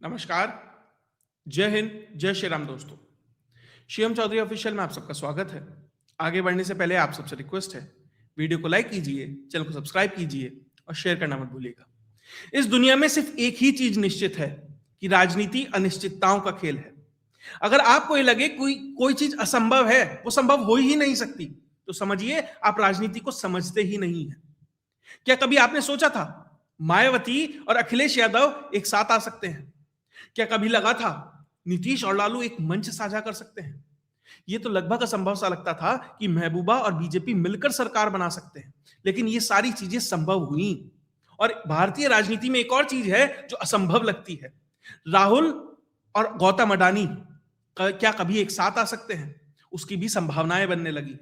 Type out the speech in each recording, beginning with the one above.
नमस्कार, जय हिंद, जय श्री राम दोस्तों। शिवम चौधरी ऑफिशियल में आप सबका स्वागत है। आगे बढ़ने से पहले आप सबसे रिक्वेस्ट है, वीडियो को लाइक कीजिए, चैनल को सब्सक्राइब कीजिए और शेयर करना मत भूलिएगा। इस दुनिया में सिर्फ एक ही चीज निश्चित है कि राजनीति अनिश्चितताओं का खेल है। अगर आपको ये लगे कोई कोई चीज असंभव है, वो संभव हो ही नहीं सकती, तो समझिए आप राजनीति को समझते ही नहीं है। क्या कभी आपने सोचा था मायावती और अखिलेश यादव एक साथ आ सकते हैं? क्या कभी लगा था नीतीश और लालू एक मंच साझा कर सकते हैं? यह तो लगभग असंभव सा लगता था कि महबूबा और बीजेपी मिलकर सरकार बना सकते हैं, लेकिन ये सारी चीजें संभव हुई। और भारतीय राजनीति में एक और चीज है जो असंभव लगती है। राहुल और गौतम अडानी क्या कभी एक साथ आ सकते हैं? उसकी भी संभावनाएं बनने लगी।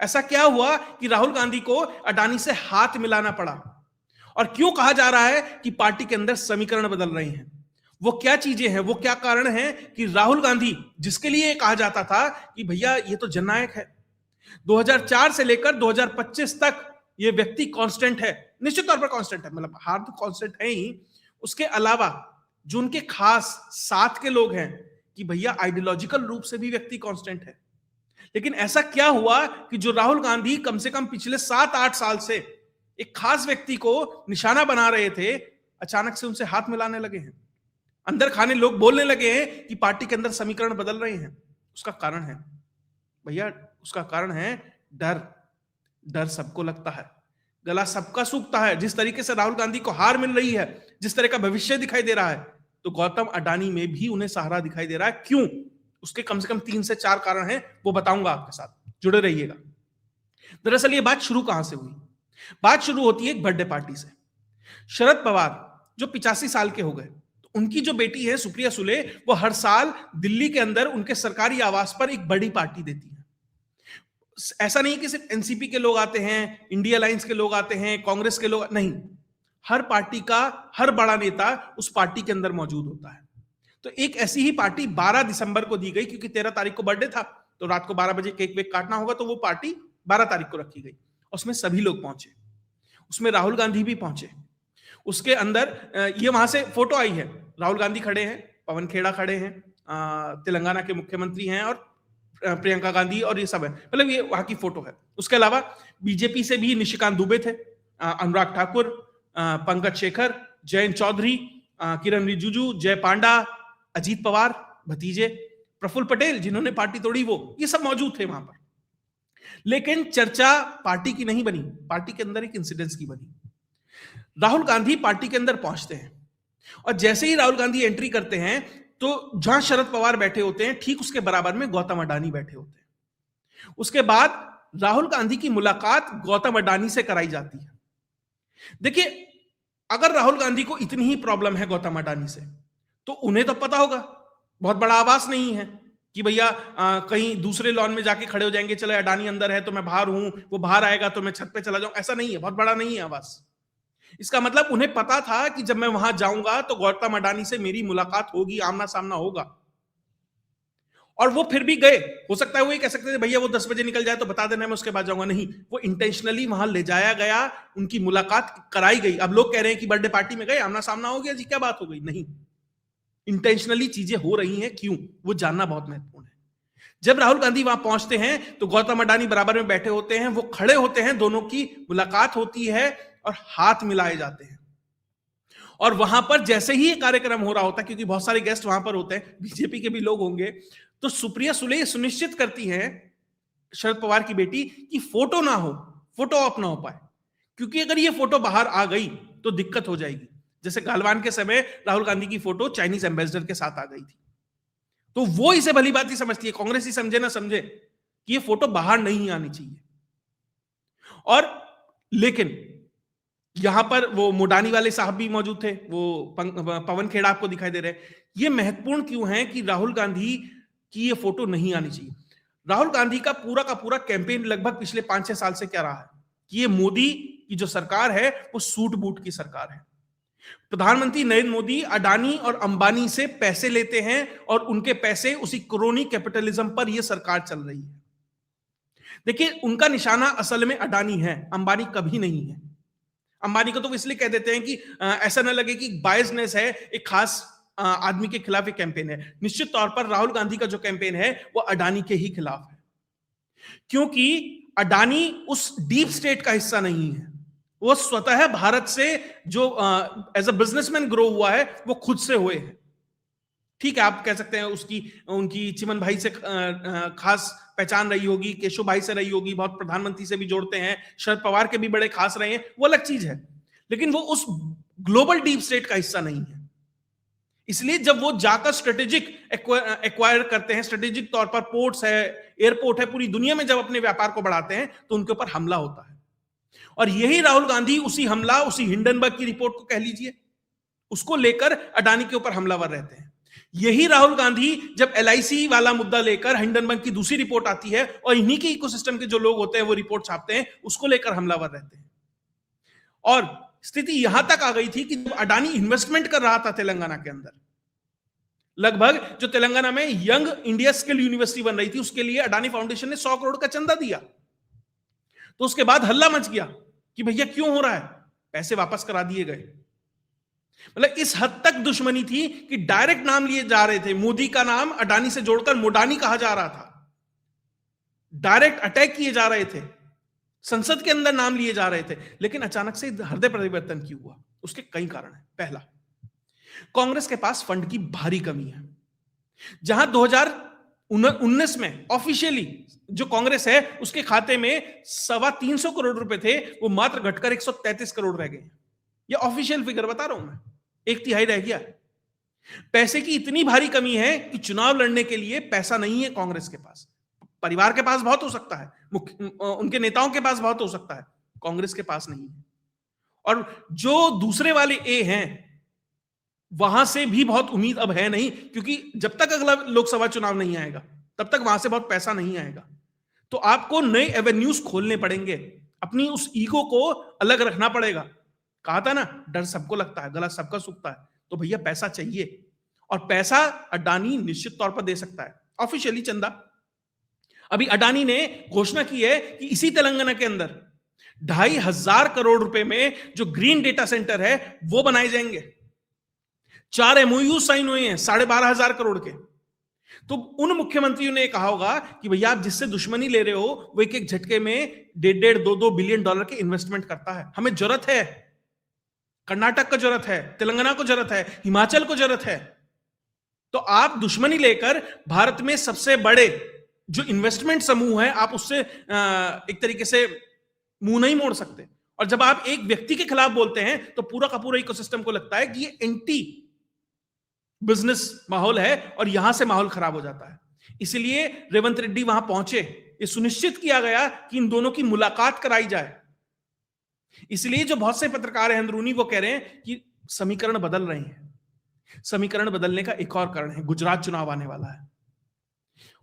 ऐसा क्या हुआ कि राहुल गांधी को अडानी से हाथ मिलाना पड़ा? और क्यों कहा जा रहा है कि पार्टी के अंदर समीकरण बदल रहे हैं? वो क्या चीजें हैं, वो क्या कारण है कि राहुल गांधी, जिसके लिए कहा जाता था कि भैया ये तो जननायक है, 2004 से लेकर 2025 तक ये व्यक्ति कांस्टेंट है, निश्चित तौर पर कांस्टेंट है, मतलब हार तो कांस्टेंट है ही, उसके अलावा जो उनके खास साथ के लोग हैं कि भैया आइडियोलॉजिकल रूप से भी व्यक्ति कांस्टेंट है। लेकिन ऐसा क्या हुआ कि जो राहुल गांधी कम से कम पिछले 7-8 साल से एक खास व्यक्ति को निशाना बना रहे थे, अचानक से उनसे हाथ मिलाने लगे हैं। अंदर खाने लोग बोलने लगे हैं कि पार्टी के अंदर समीकरण बदल रहे हैं। उसका कारण है भैया, उसका कारण है डर। डर सबको लगता है, गला सबका सूखता है। जिस तरीके से राहुल गांधी को हार मिल रही है, जिस तरह का भविष्य दिखाई दे रहा है, तो गौतम अडानी में भी उन्हें सहारा दिखाई दे रहा है। क्यों? उसके कम से कम 3 से 4 कारण हैं, वो बताऊंगा आपके साथ, जुड़े रहिएगा। दरअसल ये बात शुरू कहां से हुई? बात शुरू होती है एक बर्थडे पार्टी से। शरद पवार जो 85 साल के हो गए, तो उनकी जो बेटी है सुप्रिया सुले, वो हर साल दिल्ली के अंदर उनके सरकारी आवास पर एक बड़ी पार्टी देती है। ऐसा नहीं कि सिर्फ एनसीपी के लोग आते हैं, इंडिया अलायंस के लोग आते हैं, कांग्रेस के लोग नहीं, हर पार्टी का हर बड़ा नेता उस पार्टी के अंदर मौजूद होता है। तो एक ऐसी ही पार्टी 12 दिसंबर को दी गई, क्योंकि 13 तारीख को बर्थडे था, तो रात को 12 बजे केक वेक काटना होगा, तो वो पार्टी 12 तारीख को रखी गई। उसमें सभी लोग पहुंचे, उसमें राहुल गांधी भी पहुंचे। उसके अंदर ये वहां से फोटो आई है, राहुल गांधी खड़े हैं, पवन खेड़ा खड़े हैं, तेलंगाना के मुख्यमंत्री हैं, और प्रियंका गांधी और ये सब है, मतलब ये वहां की फोटो है। उसके अलावा बीजेपी से भी निशिकांत दुबे थे, अनुराग ठाकुर, पंकज शेखर, जयंत चौधरी, किरण रिजिजू, जय पांडा, अजीत पवार भतीजे, प्रफुल्ल पटेल जिन्होंने पार्टी तोड़ी, वो ये सब मौजूद थे वहां पर। लेकिन चर्चा पार्टी की नहीं बनी, पार्टी के अंदर एक इंसिडेंस की बनी। राहुल गांधी पार्टी के अंदर पहुंचते हैं, और जैसे ही राहुल गांधी एंट्री करते हैं, तो जहां शरद पवार बैठे होते हैं, ठीक उसके बराबर में गौतम अडानी बैठे होते हैं। उसके बाद राहुल गांधी की मुलाकात गौतम अडानी से कराई जाती है। देखिए, अगर राहुल गांधी को इतनी ही प्रॉब्लम है गौतम अडानी से, तो उन्हें तो पता होगा, बहुत बड़ा आवास नहीं है कि भैया कहीं दूसरे लॉन में जाके खड़े हो जाएंगे, चले अडानी अंदर है तो मैं बाहर हूं, वो बाहर आएगा तो मैं छत पे चला जाऊं, ऐसा नहीं है, बहुत बड़ा नहीं है आवास। इसका मतलब उन्हें पता था कि जब मैं वहां जाऊंगा तो गौतम अडानी से मेरी मुलाकात होगी, आमना सामना होगा। और वो फिर भी गए। हो सकता है वो ये कह सकते थे भैया वो 10 बजे निकल जाए तो बता देना, मैं उसके बाद जाऊंगा। नहीं, वो इंटेंशनली वहां ले जाया गया, उनकी मुलाकात कराई गई। अब लोग कह रहे हैं कि बर्थडे पार्टी में गए, आमना सामना हो गया जी, क्या बात हो गई? नहीं, इंटेंशनली चीजें हो रही हैं। क्यों? वो जानना बहुत महत्वपूर्ण है। जब राहुल गांधी वहां पहुंचते हैं तो गौतम अडानी बराबर में बैठे होते हैं, वो खड़े होते हैं, दोनों की मुलाकात होती है और हाथ मिलाए जाते हैं। और वहां पर जैसे ही ये कार्यक्रम हो रहा होता है, क्योंकि बहुत सारे गेस्ट वहां पर होते हैं, बीजेपी के भी लोग होंगे, तो सुप्रिया सुले सुनिश्चित करती हैं, शरद पवार की बेटी, कि फोटो ना हो, फोटो ऑफ ना हो पाए, क्योंकि अगर ये फोटो बाहर आ गई तो दिक्कत हो जाएगी। जैसे गालवान के समय राहुल गांधी की फोटो चाइनीज एम्बेसडर के साथ आ गई थी, तो वो इसे भली बात ही समझती है, कांग्रेस ही समझे ना समझे, कि ये फोटो बाहर नहीं आनी चाहिए। और लेकिन यहां पर वो मुडानी वाले साहब भी मौजूद थे, वो पवन खेड़ा आपको दिखाई दे रहे हैं। ये महत्वपूर्ण क्यों है कि राहुल गांधी की ये फोटो नहीं आनी चाहिए? राहुल गांधी का पूरा कैंपेन लगभग पिछले 5-6 साल से क्या रहा है कि ये मोदी की जो सरकार है वो सूट बूट की सरकार है। प्रधानमंत्री नरेंद्र मोदी अडानी और अंबानी से पैसे लेते हैं, और उनके पैसे, उसी क्रोनी कैपिटलिज्म पर यह सरकार चल रही है। देखिए, उनका निशाना असल में अडानी है, अंबानी कभी नहीं है। अंबानी को तो इसलिए कह देते हैं कि ऐसा ना लगे कि बायसनेस है, एक खास आदमी के खिलाफ एक कैंपेन है। निश्चित तौर पर राहुल गांधी का जो कैंपेन है वो अडानी के ही खिलाफ है, क्योंकि अडानी उस डीप स्टेट का हिस्सा नहीं है। वो स्वतः भारत से जो एज अ बिजनेसमैन ग्रो हुआ है वो खुद से हुए हैं। ठीक है, आप कह सकते हैं उनकी चिमन भाई से खास पहचान रही होगी, केशव भाई से रही होगी, बहुत प्रधानमंत्री से भी जोड़ते हैं, शरद पवार के भी बड़े खास रहे हैं, वो अलग चीज है, लेकिन वो उस ग्लोबल डीप स्टेट का हिस्सा नहीं है। इसलिए जब वो जाकर स्ट्रेटेजिक एक्वायर करते हैं, स्ट्रेटेजिक तौर पर पोर्ट्स है, एयरपोर्ट है, पूरी दुनिया में जब अपने व्यापार को बढ़ाते हैं तो उनके ऊपर हमला होता है। और यही राहुल गांधी उसी हमला, उसी हिंडनबर्ग की रिपोर्ट को कह लीजिए, उसको लेकर अडानी के ऊपर हमलावर रहते हैं। यही राहुल गांधी जब एलआईसी वाला मुद्दा लेकर हिंडनबर्ग की दूसरी रिपोर्ट आती है और इन्हीं के इकोसिस्टम के जो लोग होते हैं वो रिपोर्ट छापते हैं, उसको लेकर हमलावर रहते हैं। और स्थिति यहां तक आ गई थी कि जब अडानी इन्वेस्टमेंट कर रहा था तेलंगाना के अंदर, लगभग जो तेलंगाना में यंग इंडिया स्किल यूनिवर्सिटी बन रही थी, उसके लिए अडानी फाउंडेशन ने 100 करोड़ का चंदा दिया। तो उसके बाद हल्ला मच गया कि भैया क्यों हो रहा है, पैसे वापस करा दिए गए। मतलब इस हद तक दुश्मनी थी कि डायरेक्ट नाम लिए जा रहे थे, मोदी का नाम अडानी से जोड़कर मोडानी कहा जा रहा था, डायरेक्ट अटैक किए जा रहे थे, संसद के अंदर नाम लिए जा रहे थे। लेकिन अचानक से हृदय परिवर्तन क्यों हुआ? उसके कई कारण हैं। पहला, कांग्रेस के पास फंड की भारी कमी है। जहां 2019 में ऑफिशियली जो कांग्रेस है उसके खाते में 325 करोड़ रुपए थे, वो मात्र घटकर 133 करोड़ रह गए। ये ऑफिशियल फिगर बता रहा हूं मैं, 1/3 रह गया। पैसे की इतनी भारी कमी है कि चुनाव लड़ने के लिए पैसा नहीं है कांग्रेस के पास। परिवार के पास बहुत हो सकता है, उनके नेताओं के पास बहुत हो सकता है, कांग्रेस के पास नहीं है। और जो दूसरे वाले ए हैं वहां से भी बहुत उम्मीद अब है नहीं, क्योंकि जब तक अगला लोकसभा चुनाव नहीं आएगा तब तक वहां से बहुत पैसा नहीं आएगा। तो आपको नए एवेन्यूज खोलने पड़ेंगे, अपनी उस ईगो को अलग रखना पड़ेगा। कहा था ना, डर सबको लगता है, गला सबका सूखता है। तो भैया पैसा चाहिए, और पैसा अडानी निश्चित तौर पर दे सकता है। ऑफिशियली चंदा अभी अडानी ने घोषणा की है कि इसी तेलंगाना के अंदर 2,500 करोड़ रुपए में जो ग्रीन डेटा सेंटर है वो बनाए जाएंगे। 4 एमओयू साइन हुए हैं 12,500 करोड़ के। तो उन मुख्यमंत्रियों ने कहा होगा कि भैया आप जिससे दुश्मनी ले रहे हो वो एक एक झटके में 1.5-2 बिलियन डॉलर के इन्वेस्टमेंट करता है, हमें जरूरत है, कर्नाटक को जरूरत है, तेलंगाना को जरूरत है, हिमाचल को जरूरत है। तो आप दुश्मनी लेकर भारत में सबसे बड़े जो इन्वेस्टमेंट समूह है आप उससे एक तरीके से मुंह नहीं मोड़ सकते। और जब आप एक व्यक्ति के खिलाफ बोलते हैं तो पूरा का पूरा इकोसिस्टम को लगता है कि ये एंटी बिजनेस माहौल है और यहां से माहौल खराब हो जाता है। इसलिए रेवंत रेड्डी वहां पहुंचे, ये सुनिश्चित किया गया कि इन दोनों की मुलाकात कराई जाए। इसलिए जो बहुत से पत्रकार हैं अंदरूनी, वो कह रहे हैं कि समीकरण बदल रहे हैं। समीकरण बदलने का एक और कारण है, गुजरात चुनाव आने वाला है।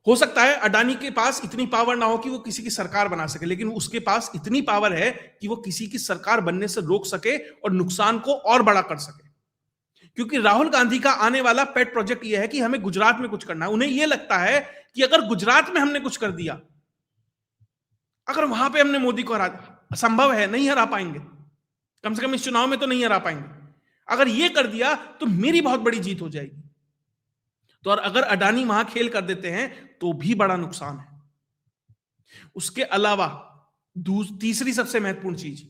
हो सकता है अडानी के पास इतनी पावर ना हो कि वो किसी की सरकार बना सके, लेकिन उसके पास इतनी पावर है कि वो किसी की सरकार बनने से रोक सके और नुकसान को और बड़ा कर सके। क्योंकि राहुल गांधी का आने वाला पेट प्रोजेक्ट यह है कि हमें गुजरात में कुछ करना है। उन्हें यह लगता है कि अगर गुजरात में हमने कुछ कर दिया, अगर वहां पे हमने मोदी को हरा, असंभव है, नहीं हरा पाएंगे, कम से कम इस चुनाव में तो नहीं हरा पाएंगे, अगर ये कर दिया तो मेरी बहुत बड़ी जीत हो जाएगी। तो और अगर अडानी वहां खेल कर देते हैं तो भी बड़ा नुकसान है। उसके अलावा तीसरी सबसे महत्वपूर्ण चीज,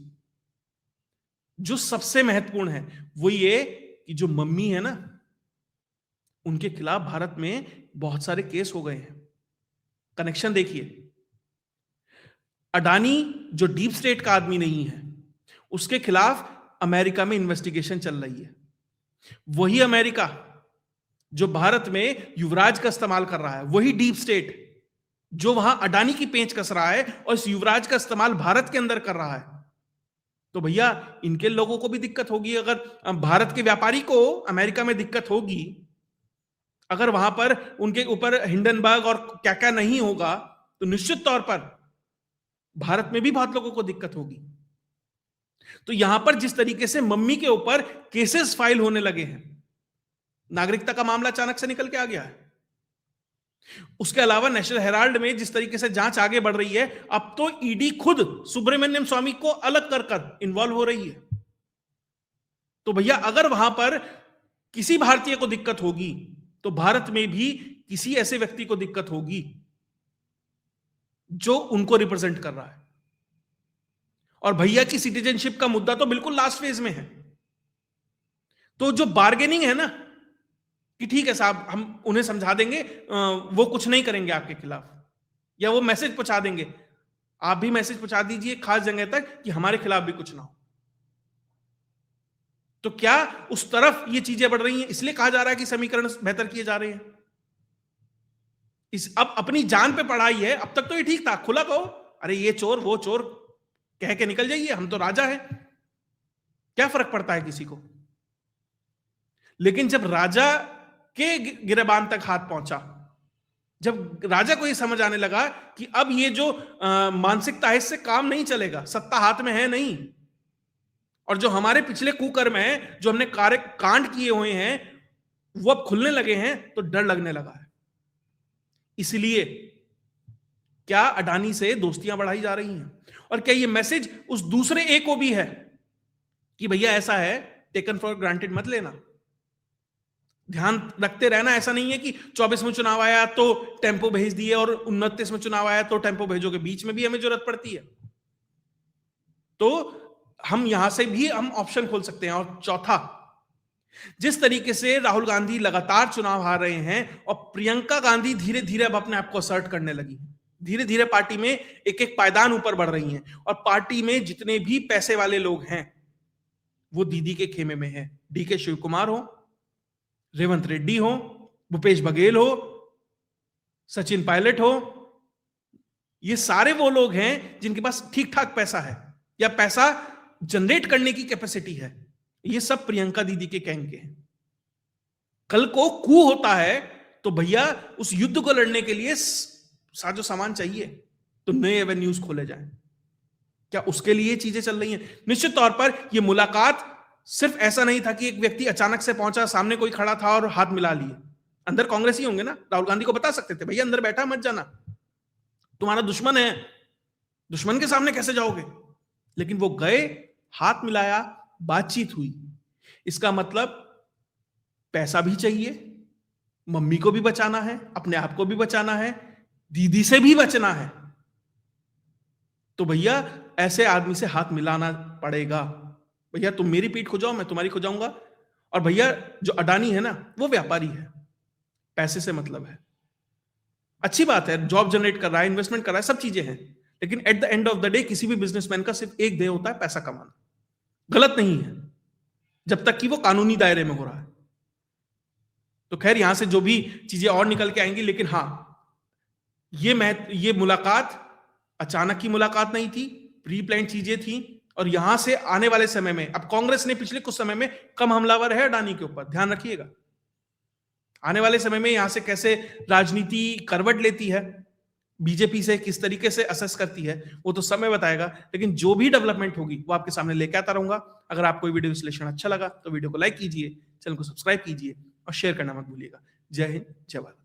जो सबसे महत्वपूर्ण है, वो ये कि जो मम्मी है ना, उनके खिलाफ भारत में बहुत सारे केस हो गए हैं। कनेक्शन देखिए, अडानी जो डीप स्टेट का आदमी नहीं है, उसके खिलाफ अमेरिका में इन्वेस्टिगेशन चल रही है। वही अमेरिका जो भारत में युवराज का इस्तेमाल कर रहा है, वही डीप स्टेट जो वहां अडानी की पेंच कस रहा है और इस युवराज का इस्तेमाल भारत के अंदर कर रहा है। तो भैया इनके लोगों को भी दिक्कत होगी। अगर भारत के व्यापारी को अमेरिका में दिक्कत होगी, अगर वहां पर उनके ऊपर हिंडनबर्ग और क्या क्या नहीं होगा, तो निश्चित तौर पर भारत में भी बहुत लोगों को दिक्कत होगी। तो यहां पर जिस तरीके से मम्मी के ऊपर केसेस फाइल होने लगे हैं, नागरिकता का मामला अचानक से निकल के आ गया है। उसके अलावा नेशनल हेराल्ड में जिस तरीके से जांच आगे बढ़ रही है, अब तो ईडी खुद सुब्रमण्यम स्वामी को अलग कर इन्वॉल्व हो रही है। तो भैया अगर वहां पर किसी भारतीय को दिक्कत होगी तो भारत में भी किसी ऐसे व्यक्ति को दिक्कत होगी जो उनको रिप्रेजेंट कर रहा है। और भैया की सिटीजनशिप का मुद्दा तो बिल्कुल लास्ट फेज में है। तो जो बार्गेनिंग है ना कि ठीक है साहब हम उन्हें समझा देंगे, वो कुछ नहीं करेंगे आपके खिलाफ, या वो मैसेज पहुंचा देंगे, आप भी मैसेज पहुंचा दीजिए खास जगह तक कि हमारे खिलाफ भी कुछ ना हो। तो क्या उस तरफ ये चीजें बढ़ रही हैं, इसलिए कहा जा रहा है कि समीकरण बेहतर किए जा रहे हैं। अब अपनी जान पे पढ़ाई है। अब तक तो ये ठीक था, खुला कहो अरे ये चोर वो चोर कह के निकल जाइए, हम तो राजा हैं, क्या फर्क पड़ता है किसी को। लेकिन जब राजा के गिरेबान तक हाथ पहुंचा, जब राजा को ये समझ आने लगा कि अब ये जो मानसिकता है इससे काम नहीं चलेगा, सत्ता हाथ में है नहीं, और जो हमारे पिछले कुकर्म है, जो हमने कार्य कांड किए हुए हैं, वो अब खुलने लगे हैं, तो डर लगने लगा है। इसलिए क्या अडानी से दोस्तियां बढ़ाई जा रही हैं, और क्या ये मैसेज उस दूसरे ए को भी है कि भैया ऐसा है, टेकन फॉर ग्रांटेड मत लेना, ध्यान रखते रहना। ऐसा नहीं है कि 24 में चुनाव आया तो टेम्पो भेज दिए और 29 में चुनाव आया तो टेम्पो भेजोगे, बीच में भी हमें जरूरत पड़ती है। तो हम यहां से भी हम ऑप्शन खोल सकते हैं। और चौथा, जिस तरीके से राहुल गांधी लगातार चुनाव हार रहे हैं और प्रियंका गांधी धीरे धीरे अब अपने आप को असर्ट करने लगी, धीरे धीरे पार्टी में एक एक पायदान ऊपर बढ़ रही हैं, और पार्टी में जितने भी पैसे वाले लोग हैं वो दीदी के खेमे में है। डीके शिव कुमार हो, रेवंत रेड्डी हो, भूपेश बघेल हो, सचिन पायलट हो, ये सारे वो लोग हैं जिनके पास ठीक ठाक पैसा है या पैसा जनरेट करने की कैपेसिटी है। ये सब प्रियंका दीदी के गैंग के हैं। कल को कू होता है तो भैया उस युद्ध को लड़ने के लिए साजो सामान चाहिए, तो नए एवेन्यूज खोले जाएं। क्या उसके लिए चीजें चल रही हैं? निश्चित तौर पर यह मुलाकात सिर्फ ऐसा नहीं था कि एक व्यक्ति अचानक से पहुंचा, सामने कोई खड़ा था और हाथ मिला लिए। अंदर कांग्रेस ही होंगे ना, राहुल गांधी को बता सकते थे भैया अंदर बैठा मत जाना, तुम्हारा दुश्मन है, दुश्मन के सामने कैसे जाओगे। लेकिन वो गए, हाथ मिलाया, बातचीत हुई। इसका मतलब पैसा भी चाहिए, मम्मी को भी बचाना है, अपने आप को भी बचाना है, दीदी से भी बचना है, तो भैया ऐसे आदमी से हाथ मिलाना पड़ेगा। भैया तुम मेरी पीठ खुजाओ, मैं तुम्हारी खुजाऊंगा। और भैया जो अडानी है ना, वो व्यापारी है, पैसे से मतलब है। अच्छी बात है, जॉब जनरेट कर रहा है, इन्वेस्टमेंट कर रहा है, सब चीजें हैं, लेकिन at the end of the day किसी भी बिजनेसमैन का सिर्फ एक ध्येय होता है, पैसा कमाना। गलत नहीं है जब तक कि वो कानूनी दायरे में हो रहा है। तो खैर यहां से जो भी चीजें और निकल के आएंगी, लेकिन हां ये मुलाकात अचानक की मुलाकात नहीं थी, प्री प्लान चीजें थी। और यहां से आने वाले समय में, अब कांग्रेस ने पिछले कुछ समय में कम हमलावर है अडानी के ऊपर, ध्यान रखिएगा। आने वाले समय में यहां से कैसे राजनीति करवट लेती है, बीजेपी से किस तरीके से असेस करती है, वो तो समय बताएगा। लेकिन जो भी डेवलपमेंट होगी वो आपके सामने लेके आता रहूंगा। अगर आपको वीडियो विश्लेषण अच्छा लगा तो वीडियो को लाइक कीजिए, चैनल को सब्सक्राइब कीजिए और शेयर करना मत भूलिएगा। जय हिंद, जय भारत।